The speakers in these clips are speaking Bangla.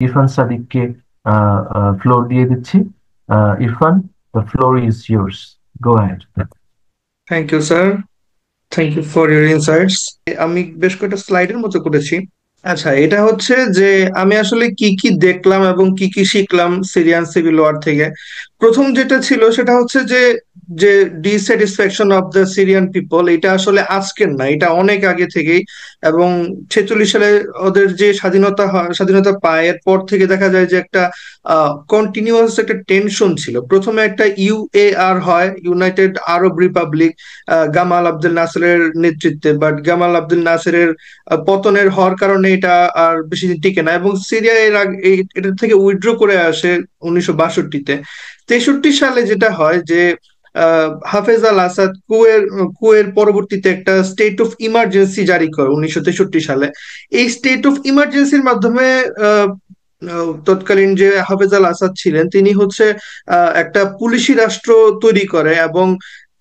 ইরফান সাদিককে ফ্লোর দিয়ে দিচ্ছি। Irfan, the floor is yours, go ahead. Thank you sir. Thank you for your insights. আমি বেশ কয়েকটা স্লাইডের মতো করেছি। আচ্ছা, এটা হচ্ছে যে আমি আসলে কি কি দেখলাম এবং কি কি শিখলাম সিরিয়ান সিভিল ওয়ার থেকে। প্রথম যেটা ছিল সেটা হচ্ছে যে যে dissatisfaction of the Syrian people, এটা আসলে আজকের না, এটা অনেক আগে থেকেই। এবং 46 সালে ওদের যে স্বাধীনতা হয়, স্বাধীনতা পায়, এরপর থেকে দেখা যায় যে একটা কন্টিনিউয়াস একটা টেনশন ছিল। প্রথমে একটা ইউএআর হয়, ইউনাইটেড আরব রিপাবলিক, গামাল আব্দুল নাসেরের নেতৃত্বে। বাট গামাল আব্দুল নাসেরের পতনের হওয়ার কারণে এটা আর বেশি দিন টিকে না, এবং সিরিয়া এর আগে এটা থেকে উইথড্র করে আসে 1962-তে। 63 সালে যেটা হয় যে হাফেজ আল আসাদ কুয়ের পরবর্তীতে একটা স্টেট অফ ইমার্জেন্সি জারি করে 1963 সালে। এই স্টেট অফ ইমার্জেন্সির মাধ্যমে আহ, তৎকালীন যে হাফেজ আল আসাদ ছিলেন তিনি হচ্ছে একটা পুলিশি রাষ্ট্র তৈরি করে, এবং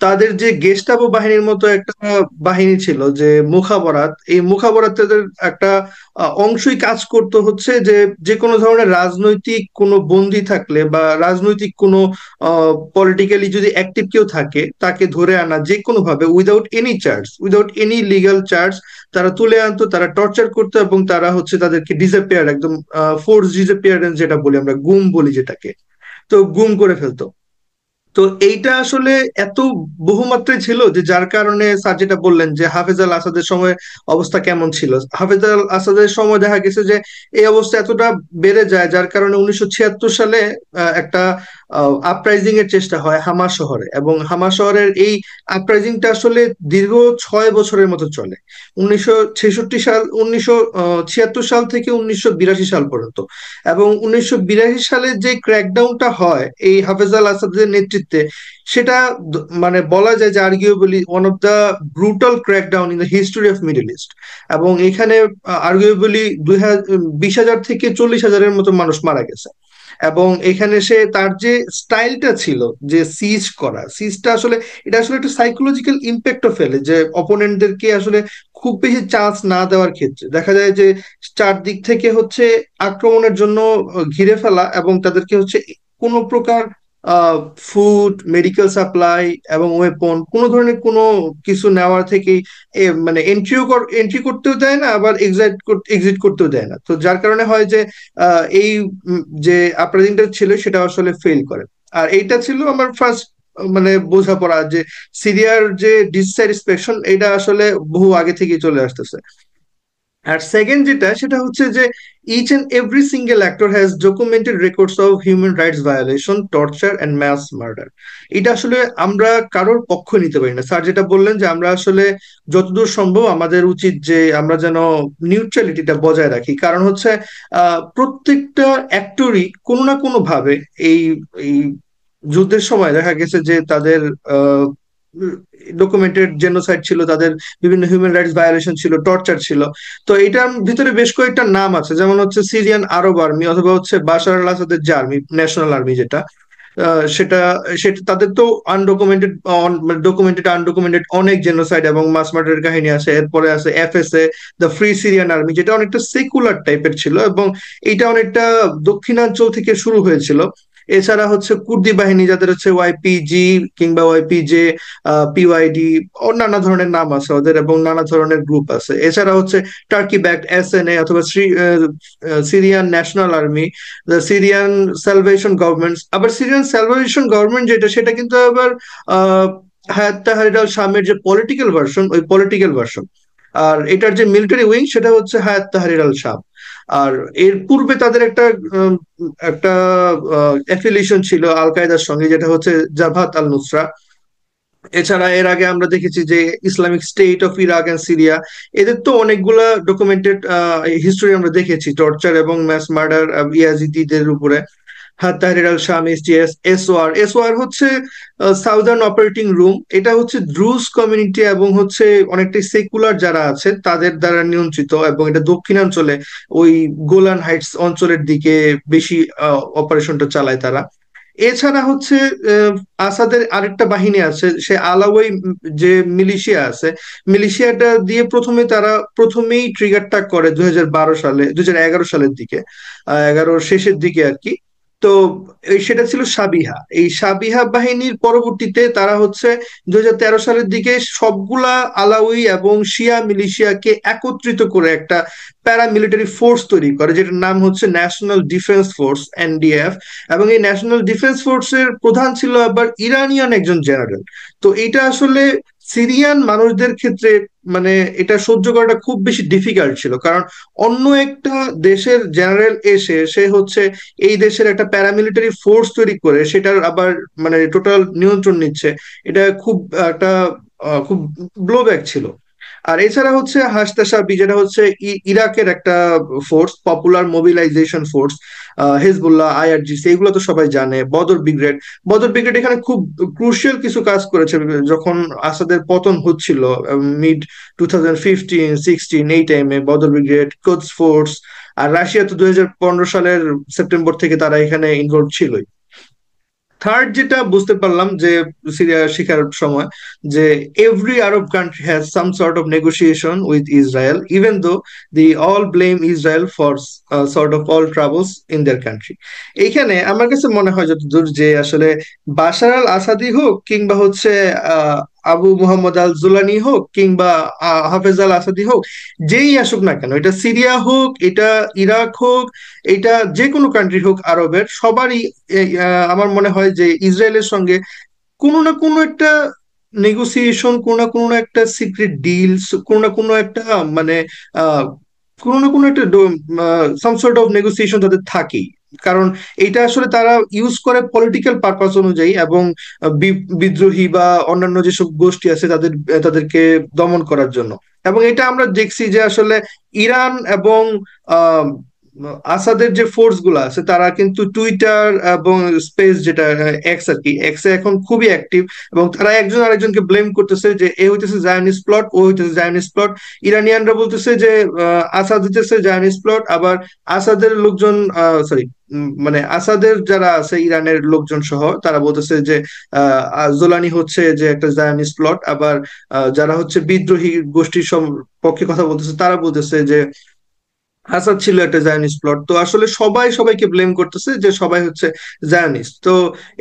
তাদের যে গেস্টাপো বাহিনীর মতো একটা বাহিনী ছিল যে মুখাবরাত, এই মুখাবরাতের একটা অংশই কাজ করতো হচ্ছে যে যে কোনো ধরনের রাজনৈতিক কোনো বন্দী থাকলে বা রাজনৈতিক কোনো পলিটিক্যালি যদি অ্যাক্টিভ কেউ থাকে তাকে ধরে আনা যে কোনো ভাবে, without any charge, without any legal charge তারা তুলে আনতো, তারা টর্চার করতো, এবং তারা হচ্ছে তাদেরকে ডিসঅ্যাপিয়ার, একদম ফোর্স ডিসঅ্যাপিয়ারেন্স যেটা বলি আমরা, গুম বলি যেটাকে, তো গুম করে ফেলতো। তো এইটা আসলে এত বহুমাত্রায় ছিল যে যার কারণে স্যার যেটা বললেন যে হাফেজ আল আসাদের সময় অবস্থা কেমন ছিল, হাফেজ আল আসাদের সময় দেখা গেছে যে এই অবস্থা এতটা বেড়ে যায় যার কারণে 1976 সালে একটা আপরাইজিং এর চেষ্টা হয় হামা শহরে, এবং হামা শহরের এই আপরাইজিংটা আসলে দীর্ঘ 6 বছরের মতো চলে। 1976 সাল থেকে 1982 সাল পর্যন্ত। এবং 1982 সালে যে ক্র্যাকডাউনটা হয় এই হাফেজ আল আসাদের নেতৃত্বে, সেটা মানে বলা যায় যে arguably one of the brutal crackdown in the history of middle east. এবং এখানে আর্গুয়েবলি 20,000 থেকে 40,000-এর মতো মানুষ মারা গেছে। এবং এখানে সে তার যে স্টাইলটা ছিল, যে সিজ করা, সিজটা আসলে এটা আসলে একটা সাইকোলজিক্যাল ইম্প্যাক্টও ফেলে, যে অপোনেন্টদেরকে আসলে খুব বেশি চান্স না দেওয়ার ক্ষেত্রে দেখা যায় যে চারদিক থেকে হচ্ছে আক্রমণের জন্য ঘিরে ফেলা, এবং তাদেরকে হচ্ছে কোনো প্রকার ফুড, মেডিকেল সাপ্লাই এবং ওয়েপন, কোনো ধরনের কোনো কিছু নেওয়ার থেকেই মানে এন্ট্রি করতেও দেয় না, আবার এক্সিট করতেও দেয় না। তো যার কারণে হয় যে এই যে আপরাইজিংটা ছিল সেটা আসলে ফেল করে। আর এইটা ছিল আমার ফার্স্ট মানে বোঝাপড়া যে সিরিয়ার যে ডিসস্যাটিসফ্যাকশন এটা আসলে বহু আগে থেকেই চলে আসতেছে। আর সেকেন্ড যেটা সেটা হচ্ছে যে each and every single actor has documented records of human rights violation, torture and mass murder. এটা আসলে আমরা কারোর পক্ষ নিতে পারি না। স্যার যেটা বললেন যে আমরা আসলে যতদূর সম্ভব আমাদের উচিত যে আমরা যেন নিউট্রালিটিটা বজায় রাখি, কারণ হচ্ছে প্রত্যেকটা অ্যাক্টরই কোনো না কোনো ভাবে এই এই যুদ্ধের সময় দেখা গেছে যে তাদের ডকুমেন্টেড জেনোসাইড ছিল, তাদের বিভিন্ন হিউম্যান রাইটস ভায়োলেশন ছিল, টর্চার ছিল। তো এটার ভিতরে বেশ কয়েকটা নাম আছে, যেমন হচ্ছে সিরিয়ান আরব আর্মি, অথবা হচ্ছে বাশার আল আসাদের যে আর্মি, ন্যাশনাল আর্মি যেটা, সেটা সেটা তাদের তো আনডকুমেন্টেড, ডকুমেন্টেড আনডকুমেন্টেড অনেক জেনোসাইড এবং মাস মার্ডারের কাহিনী আছে। এরপরে আছে FSA, the free Syrian army, যেটা অনেকটা সেকুলার টাইপের ছিল, এবং এটা অনেকটা দক্ষিণাঞ্চল থেকে শুরু হয়েছিল। এছাড়া হচ্ছে কুর্দি বাহিনী, যাদের হচ্ছে ওয়াইপিজি কিংবা ওয়াইপিজে, পিওয়াইডি, ও নানা ধরনের নাম আছে ওদের, এবং নানা ধরনের গ্রুপ আছে। এছাড়া হচ্ছে টার্কি ব্যাকড এসএনএ, অথবা Syrian national army, the Syrian salvation government. আবার সিরিয়ান সালভেশন গভর্নমেন্ট যেটা, সেটা কিন্তু আবার আহ হায়াত তাহরির আল শামের যে পলিটিক্যাল ভার্সন, ওই পলিটিক্যাল ভার্সন। আর এটার যে মিলিটারি উইং সেটা হচ্ছে হায়াত তাহরির আল শাম। আর এর পূর্বে তাদের একটা অ্যাফিলিয়েশন ছিল আল কায়দার সঙ্গে, যেটা হচ্ছে জাভাত আল নুসরা। এছাড়া এর আগে আমরা দেখেছি যে Islamic State of Iraq and Syria, এদের তো অনেকগুলা ডকুমেন্টেড হিস্টোরি আমরা দেখেছি, টর্চার এবং ম্যাস মার্ডার ইয়াজিদিদের উপরে। হ্যাঁ, তাহরির আল শাম, এসটিএস, এসওআর। এসওআর হচ্ছে সাউদার্ন অপারেটিং রুম, এটা হচ্ছে দ্রুজ কমিউনিটি এবং হচ্ছে অনেকটাই সেকুলার যারা আছে তাদের দ্বারা নিয়ন্ত্রিত, এবং এটা দক্ষিণাঞ্চলে ওই গোলান হাইটস অঞ্চলের দিকে বেশি অপারেশনটা চালায় তারা। এছাড়া হচ্ছে আসাদের আরেকটা বাহিনী আছে, সে আলাওয়াই যে মিলিশিয়া আছে, মিলিশিয়াটা দিয়ে প্রথমেই ট্রিগারটা করে 2012 সালে, 2011 সালের দিকে, 11 শেষের দিকে আর কি। তো সেটা ছিল সাবিহা। এই সাবিহা বাহিনীর পরবর্তীতে তারা হচ্ছে 2013 সালের দিকে সবগুলা আলাউই এবং শিয়া মিলিশিয়াকে একত্রিত করে একটা প্যারামিলিটারি ফোর্স তৈরি করে, যেটার নাম হচ্ছে ন্যাশনাল ডিফেন্স ফোর্স, এনডিএফ। এবং এই ন্যাশনাল ডিফেন্স ফোর্সের প্রধান ছিল আবার ইরানিয়ান একজন জেনারেল। তো এটা আসলে সিরিয়ান মানুষদের ক্ষেত্রে মানে এটা সহ্য করাটা খুব বেশি ডিফিকাল্ট ছিল, কারণ অন্য একটা দেশের জেনারেল এসে সে হচ্ছে এই দেশের একটা প্যারামিলিটারি ফোর্স তৈরি করে সেটার আবার মানে টোটাল নিয়ন্ত্রণ নিচ্ছে। এটা খুব একটা খুব ব্লোব্যাক ছিল। আর এছাড়া হচ্ছে হাসতাশাবি, যেটা হচ্ছে ইরাকের একটা force, popular mobilisation force, Hezbollah, IRGC, এগুলো তো সবাই জানে। বদর ব্রিগেড এখানে খুব ক্রুশিয়াল কিছু কাজ করেছে যখন আসাদের পতন হচ্ছিল, মিড 2015-16 এই টাইমে বদর ব্রিগেড, কোদস ফোর্স। আর রাশিয়া তো 2015 সালের সেপ্টেম্বর থেকে তারা এখানে ইনভলভ ছিলই। থার্ড যেটা বুঝতে পারলাম যে সিরিয়া শিখার সময়, যে every Arab country has some sort of negotiation with Israel, even though the all blame Israel for sort of all troubles in their country. এইখানে আমার কাছে মনে হয় যতদূর যে আসলে বাশার আল আসাদি হোক কিংবা হচ্ছে আবু মুহাম্মদ আল জুলানি হোক কিংবা হাফেজ আল আসাদি হোক, যেই আসুক না কেন, এটা সিরিয়া হোক, এটা ইরাক হোক, এটা যে কোনো কান্ট্রি হোক আরবের, সবারই আমার মনে হয় যে ইসরায়েলের সঙ্গে কোনো না কোনো একটা নেগোসিয়েশন, কোনো না কোনো একটা সিক্রেট ডিল, কোনো না কোনো একটা মানে আহ কোনো না কোনো একটা সাম সর্ট অফ নেগোসিয়েশন তাদের থাকেই। কারণ এটা আসলে তারা ইউজ করে পলিটিক্যাল পারপাস অনুযায়ী, এবং বিদ্রোহী বা অন্যান্য যেসব গোষ্ঠী আছে তাদেরকে দমন করার জন্য। এবং এটা আমরা দেখছি যে আসলে ইরান এবং আহ আসাদের যে ফোর্স গুলো আছে তারা কিন্তু টুইটার এবং স্পেস, যেটা এক্স আর কি, এক্সে এখন খুবই অ্যাক্টিভ। এবং তারা একজন আরেকজনকে ব্লেম করতেছে যে এ হইতেছে জায়নিস্ট প্লট, ও হইতেছে জায়নিস্ট প্লট। ইরানিয়ানরা বলতেছে যে আসাদ হইতেছে জায়নিস্ট প্লট, আবার আসাদের লোকজন, সরি, মানে আসাদের যারা আছে ইরানের লোকজন সহ তারা বলতেছে যে জোলানি হচ্ছে যে একটা জায়নিস্ট প্লট। আবার যারা হচ্ছে বিদ্রোহী গোষ্ঠীর পক্ষে কথা বলতেছে তারা বলতেছে যে আসাদ ছিল একটা জায়নিস্ট প্লট। তো আসলে সবাই সবাইকে ব্লেম করতেছে যে সবাই হচ্ছে জায়নিস্ট। তো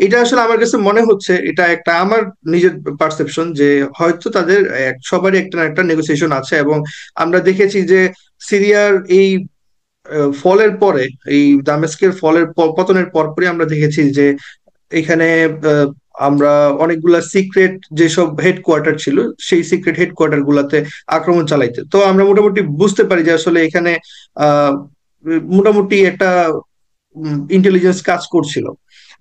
এটা আসলে আমার কাছে মনে হচ্ছে, এটা একটা আমার নিজের পারসেপশন, যে হয়তো তাদের সবারই একটা না একটা নেগোসিয়েশন আছে। এবং আমরা দেখেছি যে সিরিয়ার এই ফলের পরে, এই দামেস্কের পতনের পরপরই আমরা দেখেছি যে এখানে আহ, আমরা অনেকগুলা সিক্রেট যেসব হেডকোয়ার্টার ছিল সেই সিক্রেট হেডকোয়ার্টার গুলাতে আক্রমণ চালাইতে। তো আমরা মোটামুটি বুঝতে পারি যে আসলে এখানে আহ মোটামুটি একটা ইন্টেলিজেন্স কাজ করছিল।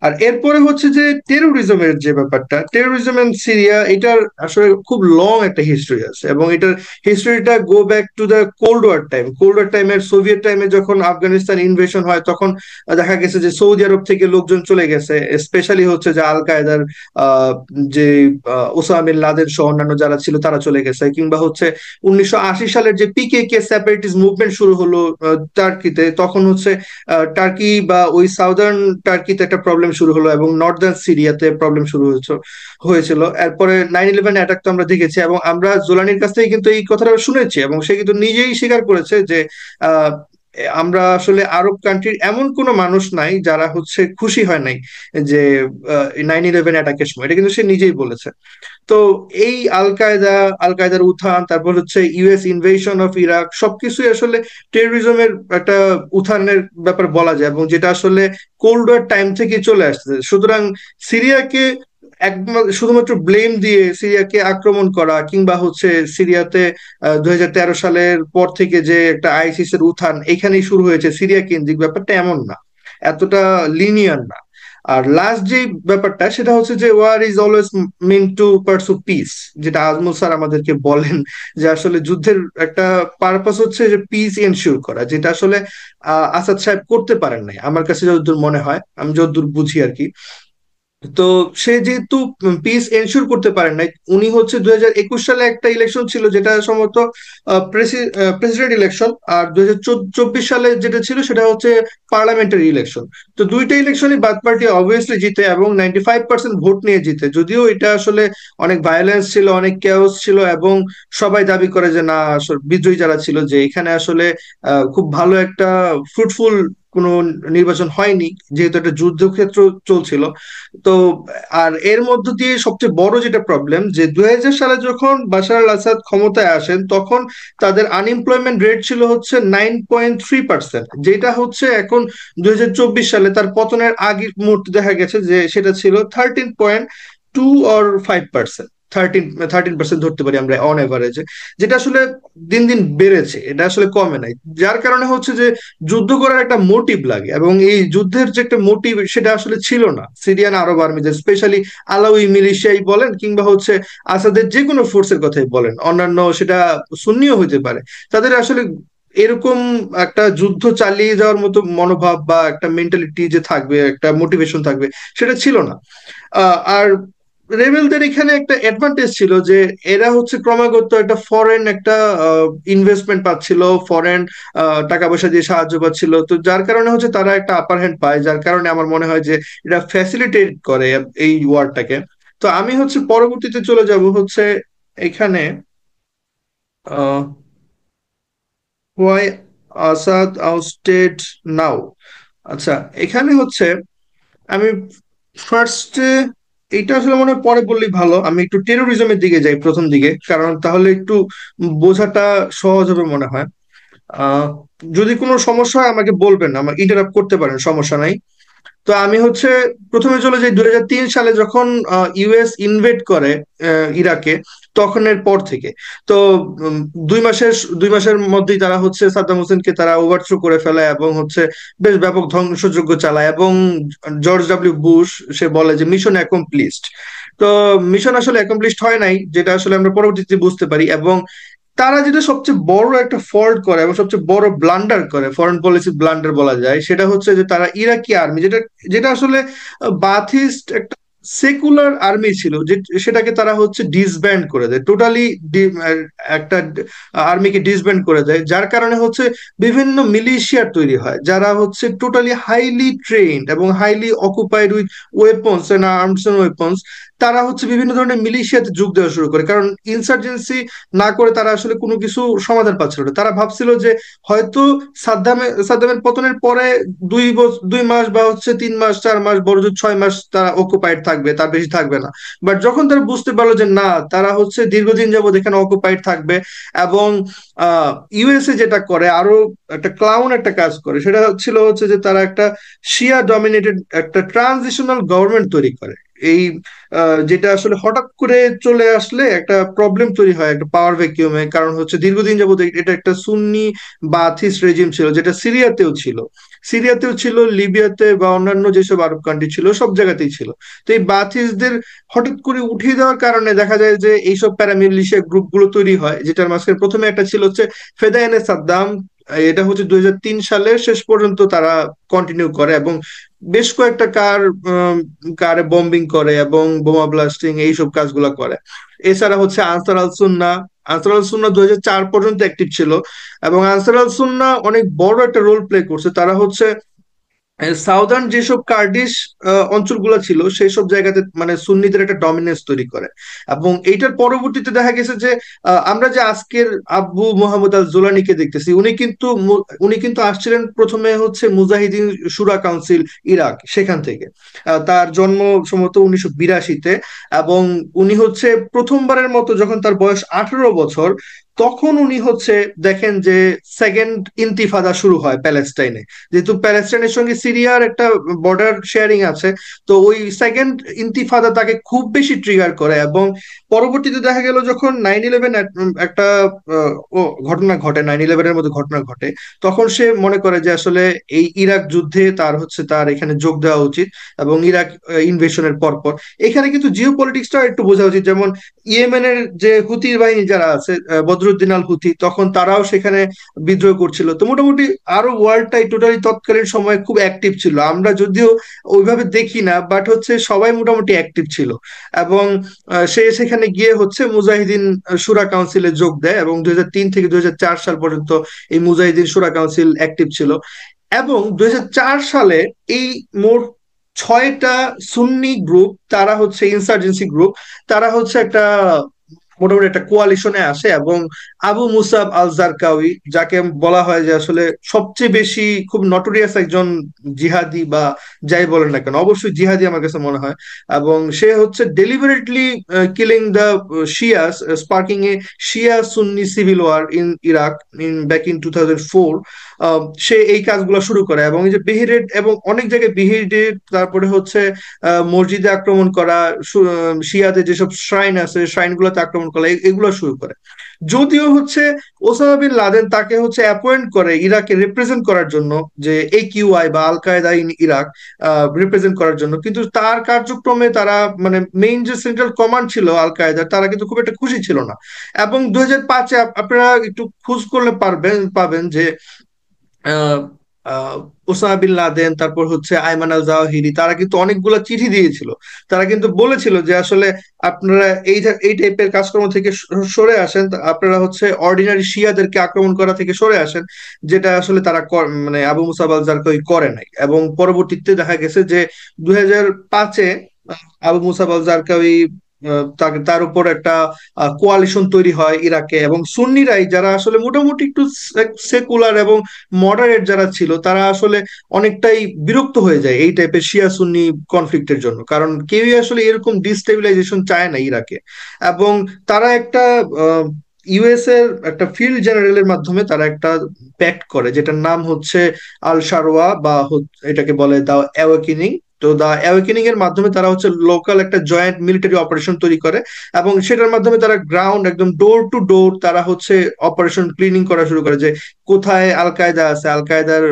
আর এরপরে হচ্ছে যে টেরোরিজমের যে ব্যাপারটা, টেরোরিজম এন্ড সিরিয়া, এটার আসলে খুব লং একটা হিস্ট্রি আছে। এবং এটার হিস্ট্রিটা go back to the cold war টাইমের সোভিয়েত টাইমে, যখন আফগানিস্তান ইনভেশন হয় তখন দেখা গেছে যে সৌদি আরব থেকে লোকজন চলে গেছে, স্পেশালি হচ্ছে যে আল কায়দার আহ, যে ওসামা বিন লাদেন সহ অন্যান্য যারা ছিল তারা চলে গেছে। কিংবা হচ্ছে 1980 সালের যে পিকেকে সেপারেটিস্ট মুভমেন্ট শুরু হলো টার্কিতে, তখন হচ্ছে টার্কি বা ওই সাউদার্ন টার্কিতে একটা প্রবলেম শুরু হলো এবং নর্দার্ন সিরিয়াতে প্রবলেম শুরু হয়েছিল। এরপরে 9/11 অ্যাটাক তো আমরা দেখেছি, এবং আমরা জোলানির কাছ থেকে কিন্তু এই কথাটা শুনেছি, এবং সে কিন্তু নিজেই স্বীকার করেছে যে আহ আমরা আসলে আরব কান্ট্রির এমন কোনো মানুষ নাই যারা হচ্ছে খুশি হয় নাই যে 9/11 অ্যাটাকের সময়, এটা কিন্তু সে নিজেই বলেছে। তো এই আল কায়দার উত্থান, তারপর হচ্ছে ইউএস ইনভেশন অফ ইরাক, সবকিছুই আসলে টেরোরিজমের একটা উত্থানের ব্যাপার বলা যায়, এবং যেটা আসলে কোল্ড ওয়ার টাইম থেকে চলে আসছে। সুতরাং সিরিয়াকে শুধুমাত্র ব্লেম দিয়ে সিরিয়াকে আক্রমণ করা, কিংবা হচ্ছে সিরিয়াতে 2013 সালের পর থেকে যে একটা আইসিস এর উত্থান এখানেই শুরু হয়েছে সিরিয়া কেন্দ্রিক, ব্যাপারটা এমন না, এতটা লিনিয়ার না। আর লাস্ট যে ব্যাপারটা সেটা হচ্ছে যে war is always mean to pursue peace, যেটা আজমল স্যার আমাদেরকে বলেন, যে আসলে যুদ্ধের একটা পারপাস হচ্ছে যে পিস এনশিওর করা, যেটা আসলে আসাদ সাহেব করতে পারেন নাই আমার কাছে যতদূর মনে হয়, আমি যতদূর বুঝি আর কি। তো সে যেহেতু পিস এনশিওর করতে পারেন নাই, উনি হচ্ছে 2021 সালে একটা ইলেকশন ছিল যেটা সম্ভবত প্রেসিডেন্ট ইলেকশন, আর 2024 সালে যেটা ছিল সেটা হচ্ছে পার্লামেন্টারি ইলেকশন। তো দুইটা ইলেকশনই বাথ পার্টি অবভিয়াসলি জিতে এবং 95% ভোট নিয়ে জিতে, যদিও এটা আসলে অনেক ভায়োলেন্স ছিল, অনেক কেওস ছিল, এবং সবাই দাবি করে যে না, আসলে বিজয়ী যারা ছিল যে এখানে আসলে খুব ভালো একটা ফ্রুটফুল কোনো নির্বাচন হয়নি, যেহেতু একটা যুদ্ধক্ষেত্র চলছিল। তো আর এর মধ্য দিয়ে সবচেয়ে বড় যেটা প্রবলেম, যে 2000 সালে যখন বাশার আল আসাদ ক্ষমতায় আসেন তখন তাদের আনএমপ্লয়মেন্ট রেট ছিল হচ্ছে 9.3%, যেটা হচ্ছে এখন 2024 সালে তার পতনের আগের মুহূর্তে দেখা গেছে যে সেটা ছিল 13.2 অর 5%। 13% ধরতে পারি আমরা অন এভারেজে, যেটা আসলে দিন দিন বেড়েছে, এটা আসলে কমে নাই। যার কারণে হচ্ছে যে যুদ্ধ করার একটা মোটিভ লাগে, এবং এই যুদ্ধের যে একটা মোটিভ সেটা আসলে ছিল না সিরিয়ান আরব আর্মিদের, স্পেশালি আলাউই মিলিশিয়াই বলেন কিংবা হচ্ছে আসাদের যে কোনো ফোর্সের কথাই বলেন, অন্যান্য সেটা সুন্নিও হইতে পারে, তাদের আসলে এরকম একটা যুদ্ধ চালিয়ে যাওয়ার মতো মনোভাব বা একটা মেন্টালিটি যে থাকবে, একটা মোটিভেশন থাকবে, সেটা ছিল না। আর রেবেলদের এখানে একটা অ্যাডভান্টেজ ছিল যে এরা হচ্ছে ক্রমাগত একটা ফরেন একটা ইনভেস্টমেন্ট পাচ্ছিল, ফরেন টাকা পয়সা দিয়ে সাহায্য পাচ্ছিল, তো যার কারণে হচ্ছে তারা একটা আপার হ্যান্ড পায়, যার কারণে আমার মনে হয় যে এটা ফ্যাসিলিটেট করে এই ওয়ারটাকে। তো আমি হচ্ছে পরবর্তীতে চলে যাব হচ্ছে এখানে হোয়াই আসাদ আউস্টেড নাও। আচ্ছা, এখানে হচ্ছে আমি ফার্স্টে এটা আসলে মনে হয় পরে বললেই ভালো, আমি একটু টেরোরিজমের দিকে যাই প্রথম দিকে, কারণ তাহলে একটু বোঝাটা সহজ হবে মনে হয়। আহ যদি কোনো সমস্যা হয় আমাকে বলবেন, আমাকে ইন্টারাপ্ট করতে পারেন, সমস্যা নাই। তো আমি হচ্ছে প্রথমে চলে যাই 2003 সালে যখন ইউএস ইনভেড করে ইরাকে, তখনের পর থেকে। তো উম, 2 মাসের মধ্যেই তারা হচ্ছে সাদ্দাম হোসেনকে তারা ওভারথ্রো করে ফেলে এবং হচ্ছে বেশ ব্যাপক ধ্বংসযজ্ঞ চালায়, এবং জর্জ ডাব্লিউ বুশ সে বলে যে মিশন অ্যাকমপ্লিশড। তো মিশন আসলে অ্যাকমপ্লিশড হয় নাই, যেটা আসলে আমরা পরবর্তীতে বুঝতে পারি। এবং তারা যেটা সবচেয়ে বড় একটা ফল্ট করে এবং সবচেয়ে বড় ব্লান্ডার করে, ফরেন পলিসি ব্লান্ডার বলা যায়, সেটা হচ্ছে যে তারা ইরাকি আর্মি, যেটা যেটা আসলে বাথিস্ট একটা সেকুলার আর্মি ছিল, যে সেটাকে তারা হচ্ছে ডিসব্যান্ড করে দেয় টোটালি, একটা আর্মিকে ডিসব্যান্ড করে দেয়, যার কারণে হচ্ছে বিভিন্ন মিলিশিয়া তৈরি হয় যারা হচ্ছে টোটালি হাইলি ট্রেন্ড এবং highly occupied with weapons and arms and weapons. তারা হচ্ছে বিভিন্ন ধরনের মিলিশিয়াতে যোগ দেওয়া শুরু করে, কারণ ইনসার্জেন্সি না করে তারা আসলে কোনো কিছু সমাধান পাচ্ছিল না। তারা ভাবছিল যে হয়তো সাদ্দামের পতনের পরে 2 মাস বা হচ্ছে 3 মাস 4 মাস বড় জোর 6 মাস তারা অকুপাইড থাকবে, তার বেশি থাকবে না। বাট যখন তারা বুঝতে পারলো যে না, তারা হচ্ছে দীর্ঘদিন যাবত এখানে অকুপাইড থাকবে, এবং ইউএসএ যেটা করে আরো একটা ক্লাউন একটা কাজ করে, সেটা ছিল হচ্ছে যে তারা একটা শিয়া ডমিনেটেড একটা ট্রানজিশনাল গভর্নমেন্ট তৈরি করে। এই যেটা আসলে হঠাৎ করে চলে আসলে একটা প্রবলেম তৈরি হয় একটা পাওয়ার ভ্যাকিউমে, কারণ হচ্ছে দীর্ঘদিন যাবত এটা একটা সুন্নি বাথিস্ট রেজিম ছিল, যেটা সিরিয়াতেও ছিল, লিবিয়াতে বা অন্যান্য যেসব আরব কান্ট্রি ছিল সব জায়গাতেই ছিল। তো এই বাথিস্টদের হঠাৎ করে উঠিয়ে দেওয়ার কারণে দেখা যায় যে এইসব প্যারামিলিশিয়া গ্রুপ গুলো তৈরি হয়, যেটার মাঝখানে প্রথমে একটা ছিল হচ্ছে ফেদায়েনে সাদ্দাম। এটা হচ্ছে 2003 সালের শেষ পর্যন্ত তারা কন্টিনিউ করে, এবং বেশ কয়েকটা কারে বম্বিং করে এবং বোমা ব্লাস্টিং এইসব কাজগুলো করে। এছাড়া হচ্ছে আনসার আল সুন্না 2004 পর্যন্ত অ্যাক্টিভ ছিল, এবং আনসার আল সুন্না অনেক বড় একটা রোল প্লে করছে। তারা হচ্ছে সাউদার্ন যেসব কার্ডিশ অঞ্চলগুলো ছিল সেই সব জায়গাতে মানে সুন্নিদের একটা ডমিনেন্স তৈরি করে। এবং এইটার পরবর্তীতে দেখা গেছে যে আমরা যে আজকের আব্বু মোহাম্মদ আল জোলানিকে দেখতেছি, উনি কিন্তু আসছিলেন প্রথমে হচ্ছে মুজাহিদিন শুরা কাউন্সিল ইরাক, সেখান থেকে। তার জন্ম সম্ভবত 1982-তে, এবং উনি হচ্ছে প্রথমবারের মতো যখন তার বয়স 18 বছর, তখন উনি হচ্ছে দেখেন যে সেকেন্ড ইন্তিফাদা শুরু হয় প্যালেস্টাইনে। যেহেতু প্যালেস্টাইনের সঙ্গে সিরিয়ার একটা বর্ডার শেয়ারিং আছে, তো ওই সেকেন্ড ইন্তিফাদা তাকে খুব বেশি ট্রিগার করে, এবং পরবর্তীতে দেখা গেল যখন 9/11 একটা ঘটনা ঘটে, 9/11-এর মধ্যে ঘটনা ঘটে, তখন সে মনে করে যে আসলে এই ইরাক যুদ্ধে তার এখানে যোগ দেওয়া উচিত, এবং ইরাক ইনভেশনের পরপর এখানে কিন্তু জিও পলিটিক্সটা একটু বোঝা উচিত। যেমন ইয়েমেনের যে হুতি বাহিনী যারা আছে, বদরুদ্দিন আল হুতি, তখন তারাও সেখানে বিদ্রোহ করছিল। তো মোটামুটি আরো ওয়ার্ল্ডটাই টোটালি তৎকালীন সময় খুব অ্যাক্টিভ ছিল, আমরা যদিও ওইভাবে দেখি না, বাট হচ্ছে সবাই মোটামুটি অ্যাক্টিভ ছিল। এবং সে সেখানে গিয়ে হচ্ছে মুজাহিদিন শুরা কাউন্সিলে যোগ দেয়, এবং 2003 থেকে 2004 সাল পর্যন্ত এই মুজাহিদিন শুরা কাউন্সিল অ্যাক্টিভ ছিল। এবং 2004 সালে এই মোট 6টা সুন্নি গ্রুপ, তারা হচ্ছে ইনসার্জেন্সি গ্রুপ, তারা হচ্ছে একটা মোটামুটি একটা কোয়ালিশনে আসে, এবং আবু মুসাব আল জারকাউই, যাকে বলা হয় যে আসলে সবচেয়ে বেশি খুব নটোরিয়াস একজন জিহাদি, বা যাই বলেন না কেন, অবশ্যই জিহাদি আমার কাছে মনে হয়। এবং সে হচ্ছে deliberately killing the Shias, sparking a Shia Sunni civil war in Iraq in back in 2004। সে এই কাজগুলো শুরু করে, এবং এই যে বিহেডেড, এবং অনেক জায়গায় বিহেডেড, তারপরে হচ্ছে মসজিদে আক্রমণ করা, শিয়াদের যেসব শ্রাইন আছে শ্রাইন গুলোতে আক্রমণ করা, এগুলো শুরু করে। যদিও হচ্ছে ওসামা বিন লাদেন তাকে হচ্ছে অ্যাপয়েন্ট করে ইরাকে রিপ্রেজেন্ট করার জন্য, যে AQI বা আল কায়দা ইন ইরাক রিপ্রেজেন্ট করার জন্য, কিন্তু তার কার্যক্রমে তারা মানে মেইন যে সেন্ট্রাল কমান্ড ছিল আল কায়দার, তারা কিন্তু খুব একটা খুশি ছিল না। এবং 2005-এ আপনারা একটু খোঁজ করলে পাবেন যে আহ আহ ওসামা বিন লাদেন, তারপর হচ্ছে আয়মান আল জাওয়াহিরি, তারা কিন্তু অনেকগুলো চিঠি দিয়েছিল। তারা কিন্তু বলেছিল যে আসলে আপনারা এই টাইপের কাজকর্ম থেকে সরে আসেন, আপনারা হচ্ছে অর্ডিনারি শিয়াদেরকে আক্রমণ করা থেকে সরে আসেন, যেটা আসলে তারা মানে আবু মুসাব আল জারকাউই করে নাই। এবং পরবর্তীতে দেখা গেছে যে 2005-এ আবু মুসাব আল জারকাউই তার উপর একটা কোয়ালিশন তৈরি হয় ইরাকে, এবং সুন্নিরাই, যারা আসলে মোটামুটি একটু সেকুলার এবং মডারেট যারা ছিল, তারা আসলে অনেকটাই বিরক্ত হয়ে যায় এই টাইপের শিয়া সুন্নি কনফ্লিক্টের জন্য, কারণ কেউই আসলে এরকম ডিস্টেবিলাইজেশন চায় না ইরাকে। এবং তারা একটা ইউএস এর একটা ফিল্ড জেনারেলের মাধ্যমে তারা একটা প্যাক্ট করে, যেটার নাম হচ্ছে আল শারওয়া, বা এটাকে বলে দা অ্যাওয়েকেনিং। তো দা অ্যাওয়েকেনিং এর মাধ্যমে তারা হচ্ছে লোকাল একটা জয়েন্ট মিলিটারি অপারেশন তৈরি করে, এবং সেটার মাধ্যমে তারা গ্রাউন্ড একদম ডোর টু ডোর তারা হচ্ছে অপারেশন ক্লিনিং করা শুরু করে, যে কোথায় আল কায়দা আছে, আল কায়দার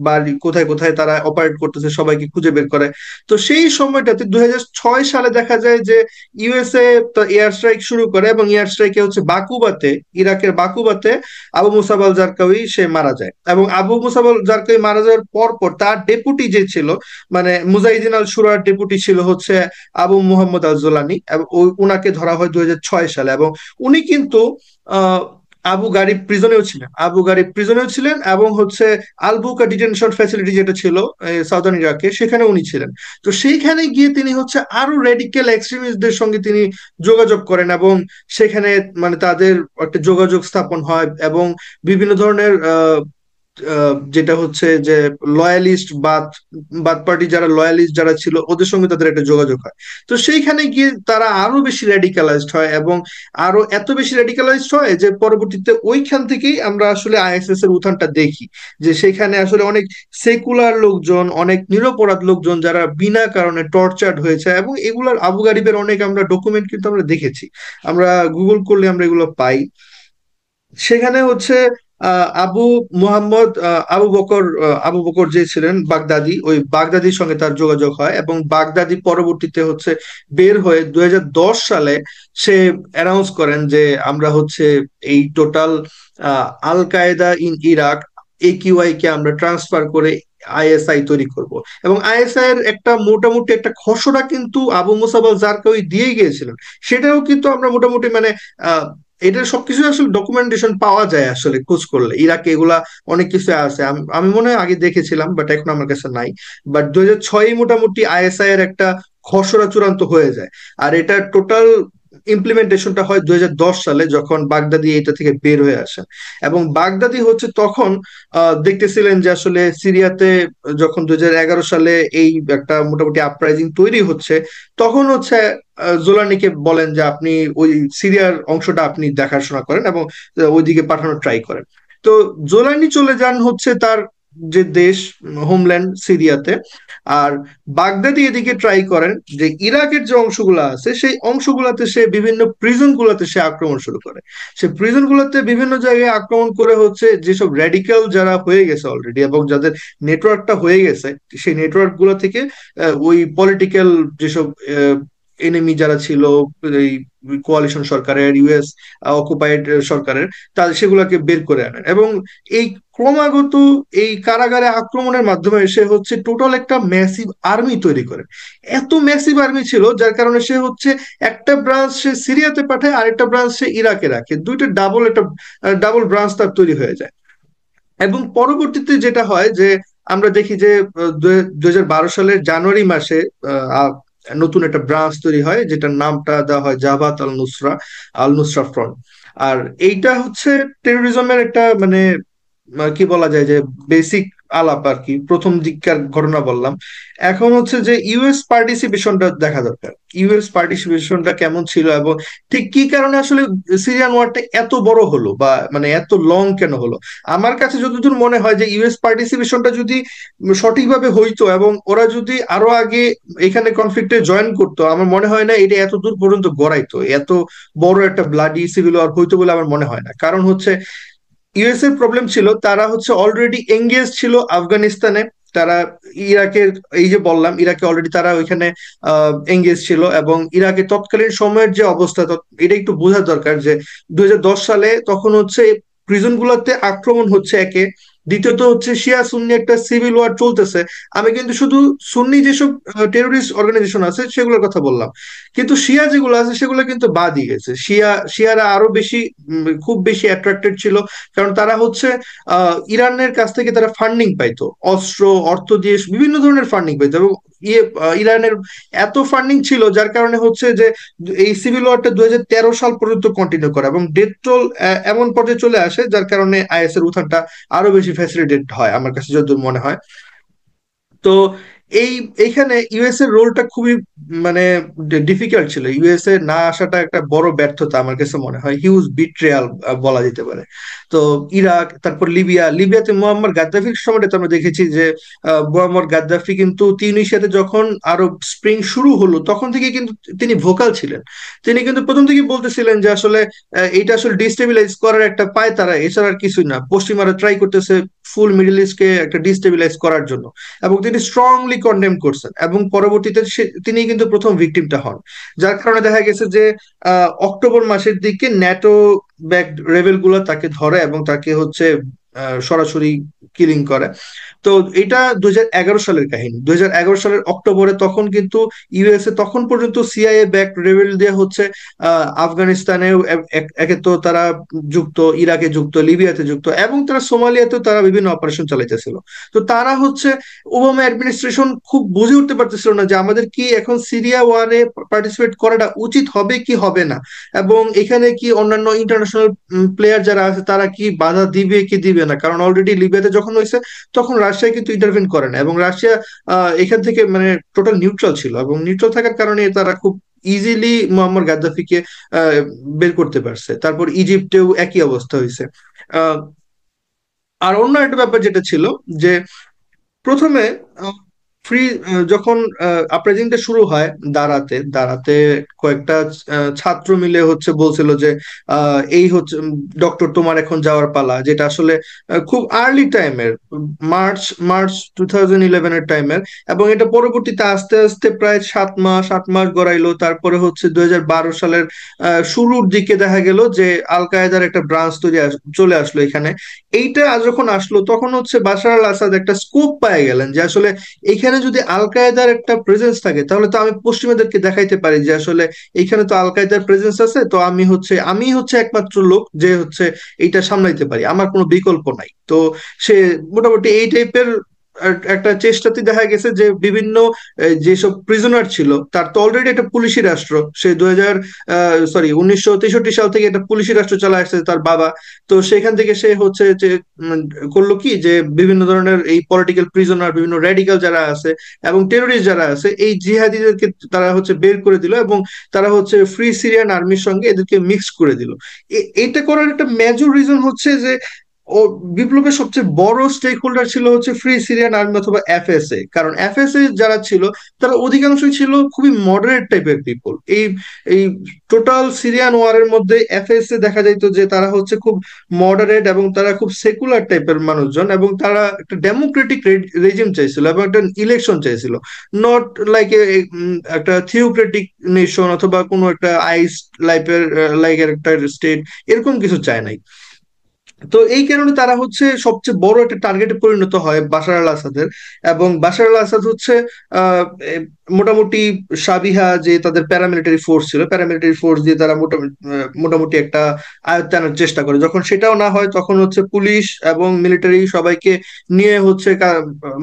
বাড়ি কোথায় কোথায় তারা অপারেট করতেছে, সবাইকে খুঁজে বের করে। তো সেই সময়টাতে 2006 সালে দেখা যায় যে ইউএসএ তো এয়ার স্ট্রাইক শুরু করে, এবং এয়ার স্ট্রাইকে হচ্ছে বাকুবাতে, ইরাকের বাকুবাতে আবু মুসাব আল জারকাউই সে মারা যায়। এবং আবু মুসাব আল জারকাউই মারা যাওয়ার পর পর তার ডেপুটি যে ছিল, মানে মুজাহিদিন আল শুরার ডেপুটি ছিল হচ্ছে আবু মুহাম্মদ আল জোলানি, এবং উনাকে ধরা হয় 2006 সালে। এবং উনি কিন্তু আহ আবু গারিব প্রিজনেও ছিলেন, এবং হচ্ছে আলবুকা ডিটেনশন ফ্যাসিলিটি যেটা ছিল সাউদার্ন ইরাকে, সেখানে উনি ছিলেন। তো সেইখানে গিয়ে তিনি হচ্ছে আরো রেডিক্যাল এক্সট্রিমিস্টদের সঙ্গে তিনি যোগাযোগ করেন, এবং সেখানে মানে তাদের একটা যোগাযোগ স্থাপন হয়, এবং বিভিন্ন ধরনের যেটা হচ্ছে যে লয়ালিস্ট বাদ বাদ পার্টি যারা লয়ালিস্ট যারা ছিল, ওদের সঙ্গে তাদের একটা যোগাযোগ হয়। তো সেইখানে গিয়ে তারা আরো বেশি রেডিকালাইজড হয়, এবং আরো এত বেশি রেডিকালাইজড হয় যে পরবর্তীতে ওইখান থেকেই আমরা আসলে আইএসএস এর উত্থানটা দেখি, যে সেখানে আসলে অনেক সেকুলার লোকজন, অনেক নিরপরাধ লোকজন যারা বিনা কারণে টর্চার্ড হয়েছে, এবং এগুলার আবু গারিবের অনেক আমরা ডকুমেন্ট কিন্তু আমরা দেখেছি, আমরা গুগল করলে আমরা এগুলো পাই। সেখানে হচ্ছে আবু মুহাম্মদ আবু বকর যে ছিলেন বাগদাদি, ওই বাগদাদির সঙ্গে তার যোগাযোগ হয়, এবং বাগদাদি পরবর্তীতে হচ্ছে বের হয়ে 2010 সালে সে অ্যানাউন্স করেন যে আমরা হচ্ছে এই টোটাল আল কায়দা ইন ইরাক AQI কে আমরা ট্রান্সফার করে ISI তৈরি করব। এবং ISI এর একটা মোটামুটি একটা খসড়া কিন্তু আবু মুসাব আল জারকাউই দিয়ে গিয়েছিলেন। সেটাও কিন্তু আমরা মোটামুটি মানে এটার সবকিছু আসলে ডকুমেন্টেশন পাওয়া যায় আসলে খোঁজ করলে, ইরাকে এগুলা অনেক কিছু আছে। আমি মনে হয় আগে দেখেছিলাম, বাট এখন আমার কাছে নাই। বাট 2006 মোটামুটি ISI এর একটা খসড়া চূড়ান্ত হয়ে যায়। আর এটা টোটাল ইমপ্লিমেন্টেশনটা হয় 2010 সালে, যখন বাগদাদি এটা থেকে বের হয়ে আসেন। এবং বাগদাদি হচ্ছে তখন দেখতেছিলেন যে আসলে সিরিয়াতে যখন 2011 সালে এই একটা মোটামুটি আপরাইজিং তৈরি হচ্ছে, তখন হচ্ছে জোলানিকে বলেন যে আপনি ওই সিরিয়ার অংশটা আপনি দেখাশোনা করেন, এবং ওইদিকে পাঠানোর ট্রাই করেন। তো জোলানি চলে যান হচ্ছে তার যে দেশ, হোমল্যান্ড সিরিয়াতে, আর বাগদাদি এদিকে ট্রাই করেন যে ইরাকের যে অংশগুলো আছে সেই অংশগুলোতে সে বিভিন্ন প্রিজন গুলাতে সে আক্রমণ শুরু করে। সে প্রিজন গুলোতে বিভিন্ন জায়গায় আক্রমণ করে হচ্ছে যেসব র্যাডিক্যাল যারা হয়ে গেছে অলরেডি এবং যাদের নেটওয়ার্কটা হয়ে গেছে, সেই নেটওয়ার্ক গুলো থেকে ওই পলিটিক্যাল যেসব এনিমি যারা ছিল এই কোয়ালিশন সরকারের, ইউএস অকুপাইড সরকারের, তাদের সেগুলোকে বের করে আনেন। এবং এই ক্রমাগত এই কারাগারে আক্রমণের মাধ্যমে সে হচ্ছে টোটাল একটা ম্যাসিভ আর্মি তৈরি করে। এত ম্যাসিভ আর্মি ছিল যার কারণে সে হচ্ছে একটা ব্রাঞ্চ সে সিরিয়াতে পাঠায়, আরেকটা ব্রাঞ্চ সে ইরাকে রাখে, দুইটা ডাবল ব্রাঞ্চ তার তৈরি হয়ে যায়। এবং পরবর্তীতে যেটা হয় যে আমরা দেখি যে 2012 সালের জানুয়ারি মাসে আহ, নতুন একটা ব্রাঞ্চ তৈরি হয় যেটার নামটা দেওয়া হয় জাভাত আল নুসরা ফ্রন্ট। আর এইটা হচ্ছে টেরোরিজমের একটা মানে কি বলা যায় যে বেসিক আলাপ আর কি, প্রথম দিককার ঘটনা বললাম। এখন হচ্ছে যে ইউএস পার্টিসিপেশনটা দেখা দরকার, ইউএস পার্টিসিপেশনটা কেমন ছিল এবং ঠিক কি কারণে আসলে সিরিয়ান ওয়ারটা এত বড় হলো বা মানে এত লং কেন হলো। আমার কাছে যতদূর মনে হয় যে ইউএস পার্টিসিপেশনটা যদি সঠিকভাবে হইতো এবং ওরা যদি আরো আগে এখানে কনফ্লিক্টে জয়েন করতো, আমার মনে হয় না এটা এত দূর পর্যন্ত গড়াইতো, এত বড় একটা ব্লাডি সিভিল ওয়ার হইতো বলে আমার মনে হয় না। কারণ হচ্ছে ইউএস এর প্রবলেম ছিল তারা হচ্ছে অলরেডি এঙ্গেজ ছিল আফগানিস্তানে, তারা ইরাকের, এই যে বললাম ইরাকে অলরেডি তারা ওইখানে এঙ্গেজ ছিল। এবং ইরাকে তৎকালীন সময়ের যে অবস্থা এটা একটু বোঝা দরকার যে 2010 সালে তখন হচ্ছে প্রিজন গুলাতে আক্রমণ হচ্ছে একে, দ্বিতীয়ত হচ্ছে শিয়া সুন্নি একটা সিভিল ওয়ার চলতেছে। আমি কিন্তু শুধু সুন্নি যেসব টেরোরিস্ট অর্গানাইজেশন আছে সেগুলোর কথা বললাম, কিন্তু শিয়া যেগুলো আছে সেগুলো কিন্তু বাদই গেছে। শিয়ারা আরো বেশি খুব বেশি অ্যাট্রাক্টেড ছিল, কারণ তারা হচ্ছে ইরানের কাছ থেকে তারা ফান্ডিং পাইতো, অস্ত্র অর্থ দিয়ে বিভিন্ন ধরনের ফান্ডিং পাইতো। এবং ইরানের এত ফান্ডিং ছিল যার কারণে হচ্ছে যে এই সিভিল ওয়ারটা 2013 সাল পর্যন্ত কন্টিনিউ করে এবং ডেথ টোল এমন পর্যায়ে চলে আসে যার কারণে আইএস এর উত্থানটা আরো বেশি ফ্যাসিলিটেট হয় আমার কাছে যতদূর মনে হয়। তো এই এইখানে ইউএস এর রোলটা খুবই মানে ডিফিকাল্ট ছিল, ইউএসএ না আসাটা একটা বড় ব্যর্থতা আমার কাছে মনে হয়, হিউজ বিট্রেয়াল বলা যেতে পারে। তো ইরাক, তারপর লিবিয়াতে মুয়াম্মার গাদ্দাফির সময়টা আমরা দেখেছি যে মুয়াম্মার গাদ্দাফি কিন্তু তিউনিসিয়াতে যখন আরব স্প্রিং শুরু হলো তখন থেকে কিন্তু তিনি ভোকাল ছিলেন। তিনি কিন্তু প্রথম থেকে বলতেছিলেন যে আসলে এটা আসলে ডিস্টেবিলাইজ করার একটা পায়তারা, এছাড়া আর কিছুই না। পশ্চিমারা ট্রাই করতেছে ফুল মিডল ইস্টকে একটা ডিস্টেবিলাইজ করার জন্য, এবং তিনি স্ট্রংলি কন্ডেম করছেন। এবং পরবর্তীতে তিনি কিন্তু প্রথম ভিকটিমটা হন, যার কারণে দেখা গেছে যে অক্টোবর মাসের দিকে ন্যাটো ব্যাক রেবেল গুলো তাকে ধরে এবং তাকে হচ্ছে সরাসরি কিলিং করে। তো এটা 2011 সালের কাহিনী। 2011 সালের অক্টোবরে তখন কিন্তু ইউএসএ তখন পর্যন্ত সিআইএ ব্যাক রেবেল দিয়ে হচ্ছে আফগানিস্তানে একে তো তারা যুক্ত, ইরাকে যুক্ত, লিবিয়াতে যুক্ত, এবং তারা সোমালিয়াতেও তারা বিভিন্ন অপারেশন চালাইতেছিল। তো তারা হচ্ছে ওবামা অ্যাডমিনিস্ট্রেশন খুব বুঝে উঠতে পারতেছিল না যে আমাদের কি এখন সিরিয়া ওয়ারে পার্টিসিপেট করাটা উচিত হবে কি হবে না, এবং এখানে কি অন্যান্য ইন্টারন্যাশনাল প্লেয়ার যারা আছে তারা কি বাধা দিবে কি দিবে না। কারণ অলরেডি লিবিয়াতে যখন হয়েছে তখন রাশিয়া কিন্তু ইন্টারভেন করে না, এবং রাশিয়া এখান থেকে মানে টোটাল নিউট্রাল ছিল, এবং নিউট্রাল থাকার কারণে তারা খুব ইজিলি মুয়াম্মার গাদ্দাফিকে বের করতে পারছে। তারপর ইজিপ্টেও একই অবস্থা হয়েছে। আহ আর অন্য একটা ব্যাপার যেটা ছিল যে প্রথমে ফ্রি যখন আপরাইজিংটা শুরু হয় দাঁড়াতে দাঁড়াতে, কয়েকটা ছাত্র মিলে হচ্ছে বলছিল যে এই হচ্ছে ডক্টর তোমার এখন যাওয়ার পালা, যেটা আসলে খুব আর্লি টাইমের, মার্চ মার্চ 2011-এর টাইমের। এবং এটা পরবর্তীতে আস্তে আস্তে প্রায় 7 মাস গড়াইলো। তারপরে হচ্ছে 2012 সালের শুরুর দিকে দেখা গেল যে আল কায়েদার একটা ব্রাঞ্চ চলে আসলো এখানে। এইটা যখন আসলো তখন হচ্ছে বাশার আল আসাদ একটা স্কোপ পেয়ে গেলেন যে আসলে এখানে যদি আল কায়েদার একটা প্রেজেন্স থাকে তাহলে তো আমি পশ্চিমাদেরকে দেখাইতে পারি যে আসলে এখানে তো আল কায়েদার প্রেজেন্স আছে, তো আমি হচ্ছে একমাত্র লোক যে হচ্ছে এইটা সামলাইতে পারি, আমার কোনো বিকল্প নাই। তো সে মোটামুটি এই টাইপের একটা চেষ্টাতে দেখা গেছে যে বিভিন্ন যেসব প্রিজনার ছিল, তার তো অলরেডি একটা পুলিশি রাষ্ট্র, সে 1963 সাল থেকে একটা পুলিশি রাষ্ট্র চালা আসছে তার বাবা। তো সেখান থেকে সে হচ্ছে যে করলো কি যে বিভিন্ন ধরনের এই পলিটিক্যাল প্রিজনার, বিভিন্ন রেডিক্যাল যারা আছে এবং টেরোরিস্ট যারা আছে, এই জিহাদিদেরকে তারা হচ্ছে বের করে দিল এবং তারা হচ্ছে ফ্রি সিরিয়ান আর্মির সঙ্গে এদেরকে মিক্স করে দিল। এটা করার একটা মেজর রিজন হচ্ছে যে ও বিপ্লবের সবচেয়ে বড় স্টেক হোল্ডার ছিল হচ্ছে ফ্রি সিরিয়ান আর্মি অথবা এফএসএ, কারণ এফএসএ যারা ছিল তারা অধিকাংশই ছিল খুবই মডারেট টাইপের পিপল। এই টোটাল সিরিয়ান ওয়ারের মধ্যে এফএসএ দেখা যাইতো যে তারা হচ্ছে খুব মডারেট এবং তারা খুব সেকুলার টাইপের মানুষজন, এবং তারা একটা ডেমোক্রেটিক রেজিম চাইছিল এবং একটা ইলেকশন চাইছিল, নট লাইক একটা থিওক্রেটিক নেশন অথবা কোনো একটা আইস লাইফের লাইকের একটা স্টেট, এরকম কিছু চায় নাই। তো এই কারণে তারা হচ্ছে সবচেয়ে বড় একটা টার্গেটে পরিণত হয় বাশার আল আসাদের। এবং বাশার আল আসাদ হচ্ছে আহ, মোটামুটি সাবিহা যে তাদের প্যারামিলিটারি ফোর্স ছিল, প্যারামিলিটারি ফোর্স দিয়ে তারা মোটামুটি একটা আয়ত্তে আনার চেষ্টা করে। যখন সেটাও না হয় তখন হচ্ছে পুলিশ এবং মিলিটারি সবাইকে নিয়ে হচ্ছে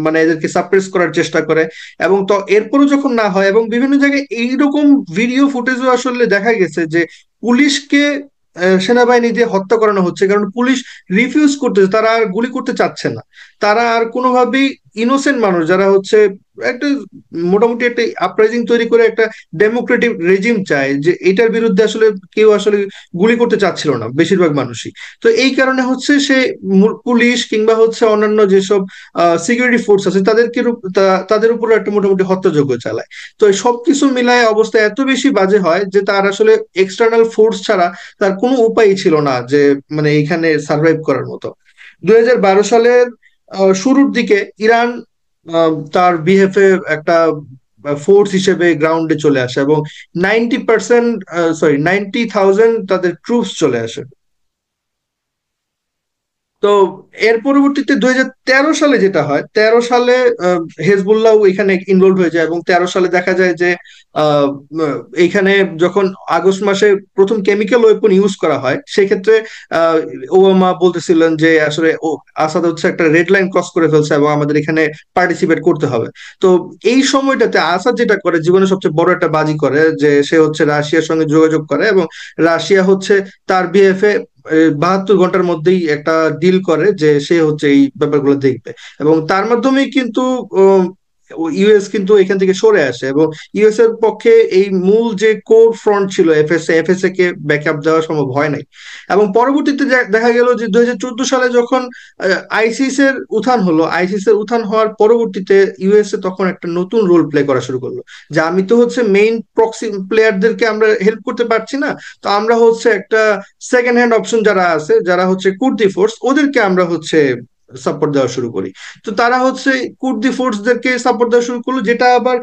মানে এদেরকে সাপ্রেস করার চেষ্টা করে। এবং তো এরপরও যখন না হয়, এবং বিভিন্ন জায়গায় এইরকম ভিডিও ফুটেজও আসলে দেখা গেছে যে পুলিশকে সেনাবাহিনী দিয়ে হত্যা করানো হচ্ছে, কারণ পুলিশ রিফিউজ করতেছে, তারা আর গুলি করতে চাচ্ছে না। তারা আর কোনোভাবেই ইনোসেন্ট মানুষ যারা হচ্ছে একটা মোটামুটি একটা আপরাইজিং তৈরি করে একটা ডেমোক্রেটিক রেজিম চায়, যে এটার বিরুদ্ধে আসলে কেউ আসলে গুলি করতে চাচ্ছিল না বেশিরভাগ মানুষই। তো এই কারণে হচ্ছে সে পুলিশ কিংবা হচ্ছে অন্যান্য যেসব সিকিউরিটি ফোর্স আছে তাদের উপর একটা মোটামুটি হত্যাযজ্ঞ চালায়। তো এই সবকিছু মিলায় অবস্থা এত বেশি বাজে হয় যে তার আসলে এক্সটার্নাল ফোর্স ছাড়া তার কোনো উপায়ই ছিল না যে মানে এখানে সার্ভাইভ করার মতো। 2012 সালের শুরুর দিকে ইরান তার বিএফএ একটা ফোর্স হিসেবে গ্রাউন্ডে চলে আসে এবং 90%, সরি 90,000 তাদের ট্রুপস চলে আসে। তো এর পরবর্তীতে 2013 সালে যেটা হয়, 13 সালে হেজবুল্লাহ এখানে ইনভলভ হয়ে যায়, এবং 13 সালে দেখা যায় যে আহ, এইখানে যখন আগস্ট মাসে প্রথম কেমিক্যাল ওয়েপন ইউজ করা হয়, সেক্ষেত্রে আহ, ওবামা বলতেছিলেন যে আসলে আসাদ হচ্ছে একটা রেড লাইন ক্রস করে ফেলছে এবং আমাদের এখানে পার্টিসিপেট করতে হবে। তো এই সময়টাতে আসাদ যেটা করে, জীবনে সবচেয়ে বড় একটা বাজি করে, যে সে হচ্ছে রাশিয়ার সঙ্গে যোগাযোগ করে এবং রাশিয়া হচ্ছে তার বিএফএ 72 ঘন্টার মধ্যেই একটা ডিল করে যে সে হচ্ছে এই ব্যাপারগুলো দেখবে। এবং তার মাধ্যমেই কিন্তু ইউএস কিন্তু এখান থেকে সরে আসে, এবং ইউএস এর পক্ষে এই মূল যে কোর ফ্রন্ট ছিল এফএসএ কে ব্যাকআপ দেওয়া সম্ভব হয় নাই। এবং পরবর্তীতে দেখা গেল যে 2014 সালে যখন আইসিস এর উত্থান হলো, আইসিস এর উত্থান হওয়ার পরবর্তীতে ইউএসএ তখন একটা নতুন রোল প্লে করা শুরু করলো, যে আমি তো হচ্ছে মেইন প্রক্সি প্লেয়ারদেরকে আমরা হেল্প করতে পারছি না, তো আমরা হচ্ছে একটা সেকেন্ড হ্যান্ড অপশন যারা আছে, যারা হচ্ছে কুর্দি ফোর্স, ওদেরকে আমরা হচ্ছে সাপোর্ট দেওয়া শুরু করি। তো তারা হচ্ছে কুর্দি ফোর্সদেরকে সাপোর্ট দেওয়া শুরু করলো, যেটা আবার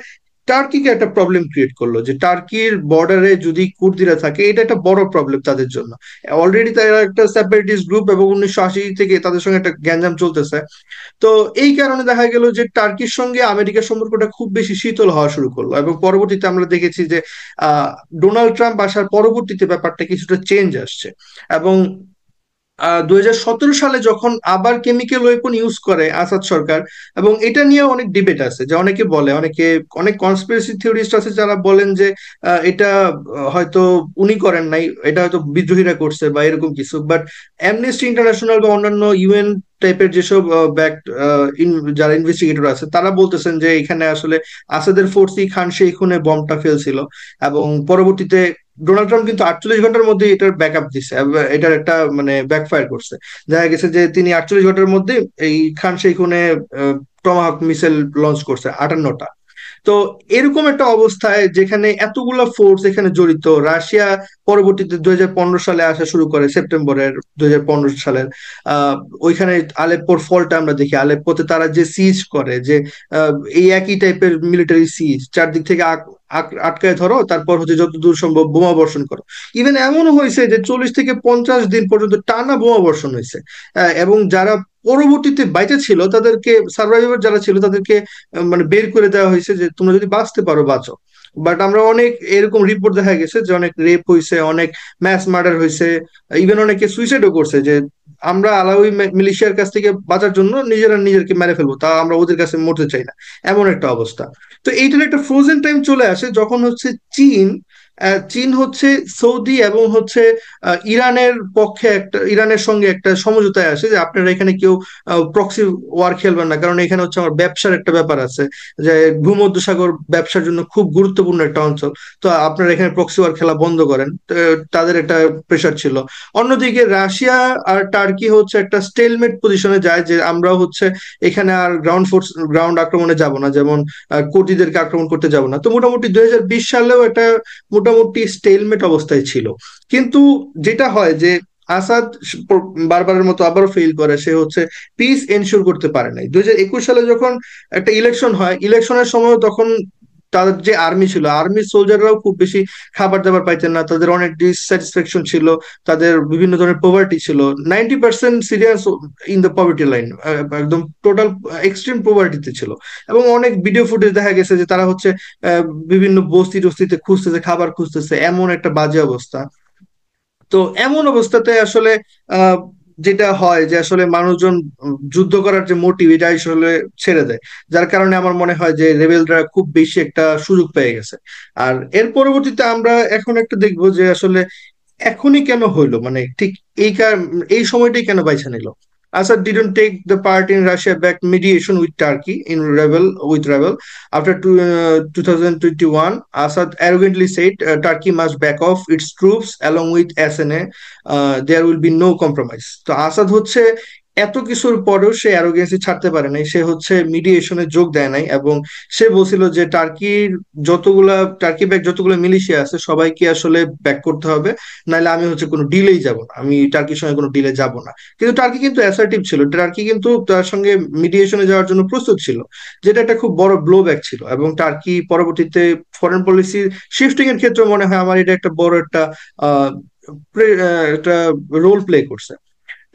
টার্কিকে একটা প্রবলেম ক্রিয়েট করলো, যে টার্কির বর্ডারে যদি কুর্দিরা থাকে এটা একটা বড় প্রবলেম তাদের জন্য। অলরেডি তারা একটা সেপারেটিস্ট গ্রুপ এবং 1980 থেকে তাদের সঙ্গে একটা গ্যাঞ্জাম চলতেছে। তো এই কারণে দেখা গেল যে টার্কির সঙ্গে আমেরিকার সম্পর্কটা খুব বেশি শীতল হওয়া শুরু করলো, এবং পরবর্তীতে আমরা দেখেছি যে আহ ডোনাল্ড ট্রাম্প আসার পরবর্তীতে ব্যাপারটা কিছুটা চেঞ্জ আসছে। এবং 2017 সালে যখন আবার কেমিক্যাল ওয়েপন ইউজ করে আসাদ সরকার, এবং এটা নিয়ে অনেক ডিবেট আছে, যে অনেকে বলে, অনেক কনস্পিরেসি থিওরিস্ট আছে যারা বলেন যে এটা হয়তো উনি করেন নাই, এটা হয়তো বিদ্রোহীরা করছে বা এরকম কিছু। বাট অ্যামনেস্টি ইন্টারন্যাশনাল বা অন্যান্য ইউএন টাইপের যেসব যারা ইনভেস্টিগেটর আছে তারা বলতেছেন যে এখানে আসলে আসাদের ফোর্সই খান শেইখুনে বমটা ফেলছিল। এবং পরবর্তীতে ডোনাল্ড ট্রাম্প কিন্তু 48 ঘন্টার মধ্যে এটার ব্যাকআপ দিছে, এটার একটা মানে ব্যাকফায়ার করছে। দেখা গেছে যে তিনি 48 ঘন্টার মধ্যে এই খান শেইখুনে টমাহক মিসাইল লঞ্চ করছে 58টা। তো এরকম একটা অবস্থায় যেখানে এতগুলা ফোর্স এখানে জড়িত, রাশিয়া পরবর্তীতে 2015 সালে আসা শুরু করে, সেপ্টেম্বরের 2015 সালের আহ ওইখানে আলেপ্পোর ফলটা আমরা দেখি। আলেপ্পোতে তারা যে সিজ করে, যে আহ, এই একই টাইপের মিলিটারি সিজ, চারদিক থেকে আটকায় ধরো, তারপর হচ্ছে যতদূর সম্ভব বোমা বর্ষণ করো। ইভেন এমনও হয়েছে যে 40 থেকে 50 দিন পর্যন্ত টানা বোমা বর্ষণ হয়েছে। এবং যারা পরবর্তীতে বাইচে ছিল তাদেরকে, সার্ভাইভার যারা ছিল তাদেরকে মানে বের করে দেওয়া হয়েছে যে তোমরা যদি বাঁচতে পারো বাঁচো। বাট আমরা অনেক এরকম রিপোর্ট দেখা গেছে যে অনেক রেপ হয়েছে, অনেক ম্যাস মার্ডার হয়েছে, ইভেন অনেকে সুইসাইডও করছে, যে আমরা আলাউই মিলিশিয়ার কাছ থেকে বাঁচার জন্য নিজেরা নিজেকে মেরে ফেলবো, তা আমরা ওদের কাছে মরতে চাই না, এমন একটা অবস্থা। তো এইটার একটা ফ্রোজেন টাইম চলে আসে যখন হচ্ছে চীন হচ্ছে সৌদি এবং হচ্ছে ইরানের পক্ষে একটা, ইরানের সঙ্গে একটা সমঝোতায় আসে যে আপনারা এখানে কেউ প্রক্সি ওয়ার খেলবেন না, কারণ এখানে হচ্ছে আমার ব্যবসার একটা ব্যাপার আছে, যে ভূমধ্যসাগর ব্যবসার জন্য খুব গুরুত্বপূর্ণ একটা অঞ্চল। তো আপনারা এখানে প্রক্সি ওয়ার খেলা বন্ধ করেন। তো তাদের একটা প্রেশার ছিল। অন্যদিকে রাশিয়া আর টার্কি হচ্ছে একটা স্টেলমেট পজিশনে যায়, যে আমরা হচ্ছে এখানে আর গ্রাউন্ড আক্রমণে যাব না, যেমন কুর্দিদেরকে আক্রমণ করতে যাব না। তো মোটামুটি 2020 সালেও এটা মোটামুটি স্টেলমেট অবস্থায় ছিল। কিন্তু যেটা হয় যে আসাদ বারবারের মতো আবারও ফেল করে, সে হচ্ছে পিস এনশিওর করতে পারে নাই। 2021 সালে যখন একটা ইলেকশন হয়, ইলেকশনের সময় তখন তাদের যে আর্মি ছিল, আর্মি সোলজাররাও খুব বেশি খাবার দাবার পাইতেন না, তাদের অনেক ডিসস্যাটিসফ্যাকশন ছিল, তাদের বিভিন্ন ধরনের পভার্টি ছিল। 90% serious in the poverty line, একদম টোটাল এক্সট্রিম পভার্টিতে ছিল। এবং অনেক ভিডিও ফুটেজ দেখা গেছে যে তারা হচ্ছে বিভিন্ন বস্তি টস্তিতে খুঁজতেছে, খাবার খুঁজতেছে, এমন একটা বাজে অবস্থা। তো এমন অবস্থাতে আসলে আহ যেটা হয় যে আসলে মানুষজন যুদ্ধ করার যে মোটিভ এটা আসলে ছেড়ে দেয়, যার কারণে আমার মনে হয় যে রেবেলরা খুব বেশি একটা সুযোগ পেয়ে গেছে। আর এর পরবর্তীতে আমরা এখন একটা দেখবো যে আসলে এখনই কেন হইলো, মানে ঠিক এই সময়টাই কেন বাইছা নিল। Assad didn't take the part in Russia-backed mediation with Turkey in rebel. After 2021, Assad arrogantly said Turkey must back off its troops along with SNA. There will be no compromise. তো আসাদ হচ্ছে এত কিছুর পরেও সে অ্যারোগেন্সি ছাড়তে পারে নাই, সে হচ্ছে মিডিয়েশনে যোগ দেয় নাই, এবং সে বলছিল যে টার্কি ব্যাক যতগুলো মিলিশিয়া আছে সবাইকে আসলে ব্যাক করতে হবে, নাহলে আমি হচ্ছে কোনো ডিলেই যাব না, আমি টার্কির সঙ্গে কোনো ডিলে যাব না। কিন্তু টার্কি কিন্তু অ্যাসার্টিভ ছিল, টার্কি কিন্তু তার সঙ্গে মিডিয়েশনে যাওয়ার জন্য প্রস্তুত ছিল, যেটা একটা খুব বড় ব্লো ব্যাক ছিল। এবং টার্কি পরবর্তীতে ফরেন পলিসি শিফটিং এর ক্ষেত্রে মনে হয় আমার এটা একটা বড় আহ একটা রোল প্লে করছে।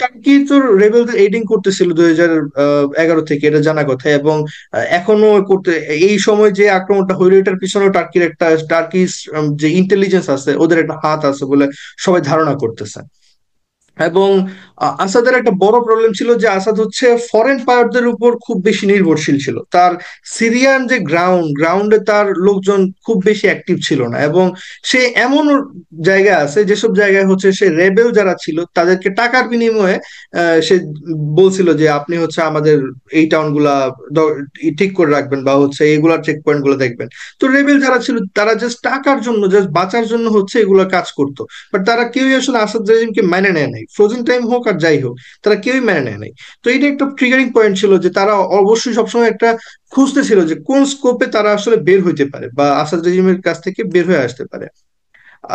টার্কি তো রেবেলদের এইডিং করতেছিল 2011 থেকে, এটা জানা কথা। এবং এখনো করতে, এই সময় যে আক্রমণটা হইলো এটার পিছনেও টার্কির যে ইন্টেলিজেন্স আছে ওদের একটা হাত আছে বলে সবাই ধারণা করতেছে। এবং আসাদের একটা বড় প্রবলেম ছিল যে আসাদ হচ্ছে ফরেন পাওয়ারদের উপর খুব বেশি নির্ভরশীল ছিল। তার সিরিয়ান যে গ্রাউন্ডে তার লোকজন খুব বেশি অ্যাক্টিভ ছিল না, এবং সে এমন জায়গায় আছে যেসব জায়গায় হচ্ছে সে রেবেল যারা ছিল তাদেরকে টাকার বিনিময়ে সে বলছিল যে আপনি হচ্ছে আমাদের এই টাউন গুলা ঠিক করে রাখবেন, বা হচ্ছে এইগুলা চেক পয়েন্ট গুলো দেখবেন। তো রেবেল যারা ছিল তারা জাস্ট টাকার জন্য, জাস্ট বাঁচার জন্য হচ্ছে এগুলা কাজ করতো। বাট তারা কেউই আসলে আসাদ রেজিমকে মেনে নেয় নাই, ফ্রোজেন টাইম হোক আর যাই হোক, তারা কেউই মেনে নেয় নাই। তো এটা একটা ট্রিগারিং পয়েন্ট ছিল যে তারা অবশ্যই সবসময় একটা খুঁজতেছিল যে কোন স্কোপে তারা আসলে বের হইতে পারে বা আসাদ রেজিমের কাছ থেকে বের হয়ে আসতে পারে।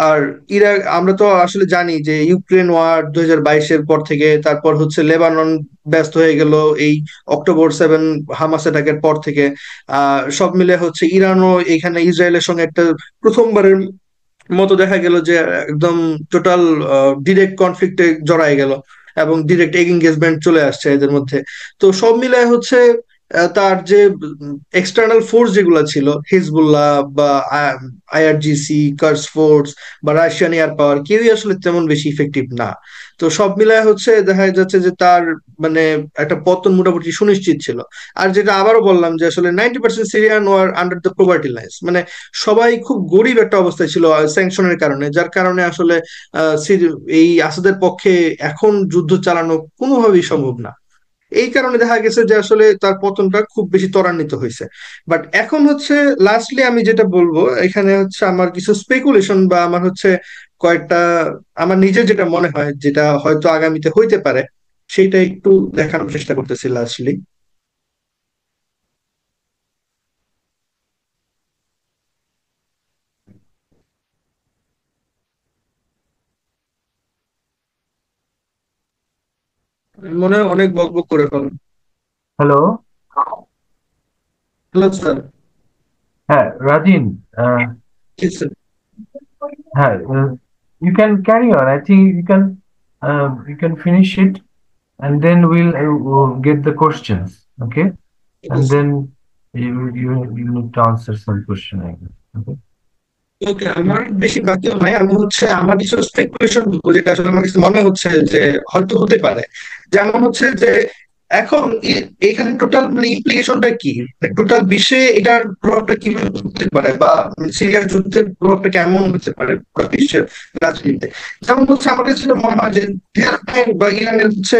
আর ইরাক, আমরা তো আসলে জানি যে ইউক্রেন ওয়ার 2022-এর পর থেকে, তারপর হচ্ছে লেবানন ব্যস্ত হয়ে গেল এই October 7 হামাস অ্যাটাকের পর থেকে। সব মিলে হচ্ছে ইরানও এখানে ইসরায়েলের সঙ্গে একটা প্রথমবারের মতো দেখা গেল যে একদম টোটাল ডিরেক্ট কনফ্লিক্টে জড়ায় গেল, এবং ডিরেক্ট এঙ্গেজমেন্ট চলে আসছে এদের মধ্যে। তো সব মিলায় হচ্ছে তার যে এক্সটার্নাল ফোর্স যেগুলো ছিল, হিজবুল্লাহ বা আইআরজিসি, কার্স ফোর্স বা রাশিয়ান এয়ার পাওয়ার, কেউই আসলে তেমন বেশি ইফেক্টিভ না। তো সব মিলায় হচ্ছে দেখা যাচ্ছে যে তার মানে একটা পতন মোটামুটি সুনিশ্চিত ছিল। আর যেটা আবারও বললাম যে আসলে 90% Syrian war under the poverty lines, মানে সবাই খুব গরিব একটা অবস্থায় ছিল স্যাংশনের কারণে, যার কারণে আসলে এই আসাদের পক্ষে এখন যুদ্ধ চালানো কোনোভাবেই সম্ভব না। এই কারণে দেখা গেছে যে আসলে তার পতনটা খুব বেশি ত্বরান্বিত হয়েছে। বাট এখন হচ্ছে লাস্টলি আমি যেটা বলবো এখানে হচ্ছে আমার কিছু স্পেকুলেশন, বা আমার হচ্ছে কয়েকটা আমার নিজের যেটা মনে হয় যেটা হয়তো আগামীতে হইতে পারে, সেইটা একটু দেখানোর চেষ্টা করতেছি লাস্টলি। মনে হয় অনেক বকবক করে ফেলেন। হ্যালো। Hello sir. হ্যাঁ রাজিন, হ্যাঁ, you can carry on. I think you can finish it, and then we'll get the questions. Okay, and then you need to answer some question, I guess. Okay. ওকে, আমার বেশি বাকিও নাই, আমি হচ্ছে আমার কিছু স্পেকুলেশন বলবো যেটা আসলে আমার কাছে মনে হচ্ছে যে হয়তো হতে পারে। যেমন হচ্ছে যে এখন এখানে টোটাল মানে ইমপ্লিকেশনটা কি, টোটাল বিশ্বে এটার প্রভাবটা কিভাবে হতে পারে, বা সিরিয়ার যুদ্ধের প্রভাবটা কেমন হতে পারে পুরো বিশ্বের রাজনীতিতে। যেমন হচ্ছে আমার কাছে যেটা মনে হয় যে ইরানের বা ইরানের হচ্ছে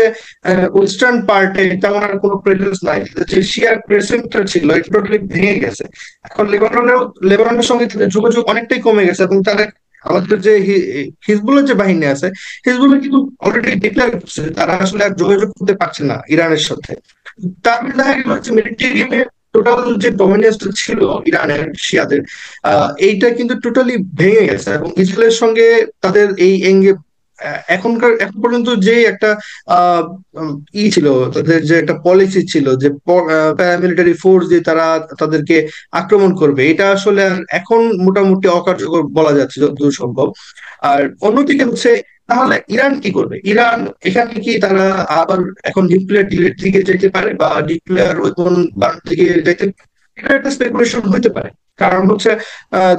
ওয়েস্টার্ন পার্টে তেমন আর কোনো প্রেজেন্স নাই, যে শিয়ার প্রেসেন্টটা ছিল এটা টোটালি ভেঙে গেছে। এখন লেবাননের সঙ্গে তাদের যোগাযোগ অনেকটাই কমে গেছে, এবং তারা আমাদের যে হিজবুল্লাহ যে বাহিনী আছে, হিজবুল্লাহ কিন্তু অলরেডি ডিক্লেয়ার করছে যে তারা আসলে আর যোগাযোগ করতে পারছে না ইরানের সাথে। তার মানে দেখা গেল হচ্ছে মিলিটারি টোটাল যে ডমিনেন্সটা ছিল ইরানের শিয়াদের, এইটা কিন্তু টোটালি ভেঙে গেছে, এবং ইসরায়েলের সঙ্গে তাদের এই এখন পর্যন্ত যে একটা আহ ছিল, তাদের যে একটা পলিসি ছিল যে প্যারামিলিটারি ফোর্স দিয়ে তারা তাদেরকে আক্রমণ করবে, এটা আসলে আর এখন মোটামুটি অকার্যকর বলা যাচ্ছে যতদূর সম্ভব। আর অন্যদিকে হচ্ছে, তাহলে ইরান কি করবে? ইরান এখানে কি তারা আবার এখন নিউক্লিয়ার ডিলের দিকে যেতে পারে, বা নিউক্লিয়ার ওয়েপন বানানোর দিকে যেতে, এটা একটা স্পেকুলেশন হতে পারে। কারণ হচ্ছে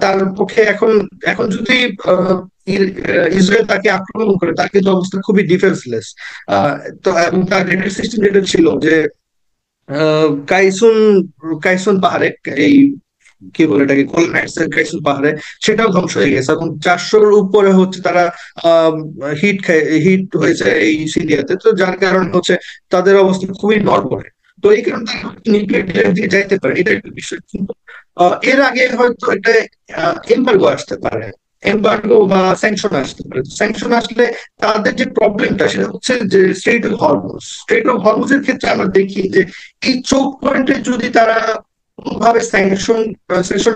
তার পক্ষে এখন এখন যদি আহ, ইসরায়েল তাকে আক্রমণ করে, তার কিন্তু অবস্থা খুবই ডিফেন্সলেস। তো এবং তার রেডার সিস্টেম যেটা ছিল যে কাইসুন কাইসুন পাহাড়ে, এই কি বলে এটাকে, গোলান হাইটসের কাইসুন পাহাড়ে, সেটাও ধ্বংস হয়ে গেছে, এবং 400-র উপরে হচ্ছে তারা হিট হয়েছে এই সিরিয়াতে। তো যার কারণে হচ্ছে তাদের অবস্থা খুবই নড়বড়ে। তো এই কারণে তারা নিউক্লিয়ার দিকে যাইতে পারে, এটা একটা বিষয়। কিন্তু এর আগে হয়তো একটা এম্বার্গো আসতে পারে, এম্বার্গো বা স্যাংশন আসতে পারে। স্যাংশন আসলে তাদের যে প্রবলেমটা সেটা হচ্ছে যে স্ট্রেট অফ হরমুজ এর ক্ষেত্রে আমরা দেখি যে এই চোখ পয়েন্টে যদি তারা কোনোভাবে স্যাংশন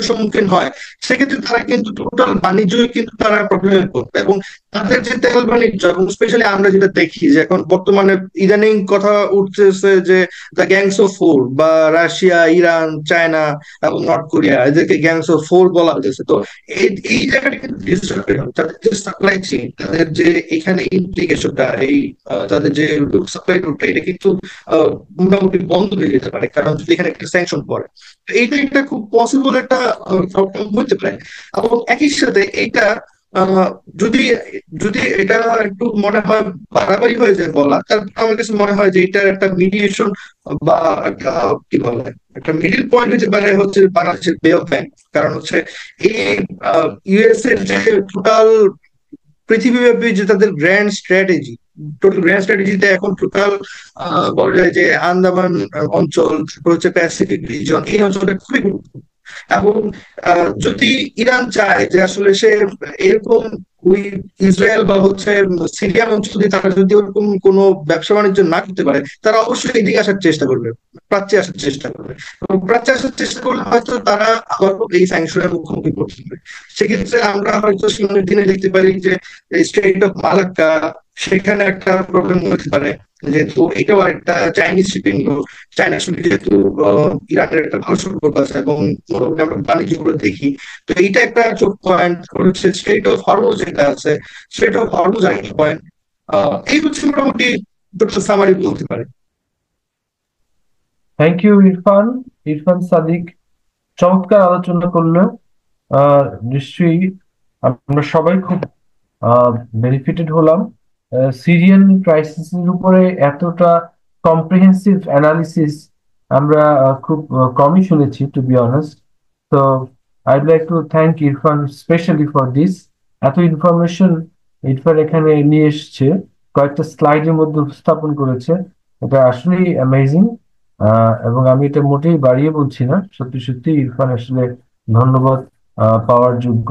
সম্মুখীন হয়, সেক্ষেত্রে তারা কিন্তু টোটাল বাণিজ্যই কিন্তু তারা প্রবলেমে পড়বে। এবং তাদের যে তেল বাণিজ্য, এবং স্পেশালি আমরা যেটা দেখি যে এখন বর্তমানে ইদানিং কথা উঠতেছে যে দ্য গ্যাংস অফ ফোর, বা রাশিয়া, ইরান, চায়না এবং নর্থ কোরিয়া, এদেরকে গ্যাংস অফ ফোর বলা হয়েছে। তো এই এই জায়গাটা কিন্তু disrupted হবে। তাদের যে সাপ্লাই চেইন, তাদের যে এখানে ইমপ্লিকেশনটা, এই তাদের যে সাপ্লাই রুটটা, এটা কিন্তু আহ, মোটামুটি বন্ধ হয়ে যেতে পারে, কারণ যদি এখানে একটা স্যাংশন পড়ে। তো এইটা একটা খুব পসিবল একটা আউটকাম হতে পারে। এবং একই সাথে এইটা আহ, যদি যদি এটা একটু মনে হয় বাড়াবাড়ি হয়ে যায় বলা, তারপর আমার কাছে মনে হয় যে এটার একটা মিডিয়েশন বা একটা কি বলে একটা মিডিল পয়েন্ট হতে পারে হচ্ছে বাংলাদেশের বে অফ বেঙ্গল। কারণ হচ্ছে এই ইউএস এর যে টোটাল পৃথিবীব্যাপী যে তাদের গ্র্যান্ড স্ট্র্যাটেজিতে এখন টোটাল বলা যায় যে আন্দামান অঞ্চল, তারপর হচ্ছে প্যাসিফিক রিজন, এই অঞ্চলটা খুবই গুরুত্বপূর্ণ। এবং যদি ইরান চায় যে আসলে সে এরকম ওই ইসরায়েল বা হচ্ছে সিরিয়ান অঞ্চল দিয়ে তারা যদি ওরকম কোনো ব্যবসা বাণিজ্য না করতে পারে, তারা অবশ্যই এদিকে আসার চেষ্টা করবে, প্রাচ্যে আসার চেষ্টা করবে। এবং প্রাচ্যে আসার চেষ্টা করলে হয়তো তারা আবার এই স্যাংশনের মুখোমুখি করতে হবে। সেক্ষেত্রে আমরা হয়তো সামনের দিনে দেখতে পারি যে স্ট্রেট অফ মালাক্কা, সেখানে একটা প্রবলেম হতে পারে, যেহেতু এটাও একটা চাইনিজ শিপিং রুট। চায়নার সঙ্গে যেহেতু ইরানের একটা ভালো সম্পর্ক আছে, এবং মোটামুটি আমরা বাণিজ্য করে দেখি। তো এইটা একটা চোখ পয়েন্ট হচ্ছে, স্ট্রেট অফ হরমুজ যেটা আছে, স্ট্রেট অফ হরমুজ একটা পয়েন্ট। এই হচ্ছে মোটামুটি টোটাল সামারি বলতে পারে। থ্যাংক ইউ ইরফান, ইরফান সাদিক, চমৎকার আলোচনা করলো। আহ নিশ্চয়ই আমরা সবাই খুব বেনিফিটেড হলাম। সিরিয়ান ক্রাইসিসের উপরে এতটা কম্প্রিহেন্সিভ অ্যানালিসিস আমরা খুব কমই শুনেছি, টু বি অনেস্ট। তো I'd like to thank Irfan specially for this. এত ইনফরমেশন ইরফান এখানে নিয়ে এসছে, কয়েকটা স্লাইডের মধ্যে উপস্থাপন করেছে। এটা আসলেই অ্যামেজিং। এবং আমি এটা মোটেই বাড়িয়ে বলছি না, সত্যি সত্যি ইরফান আসলে ধন্যবাদ পাওয়ার যোগ্য।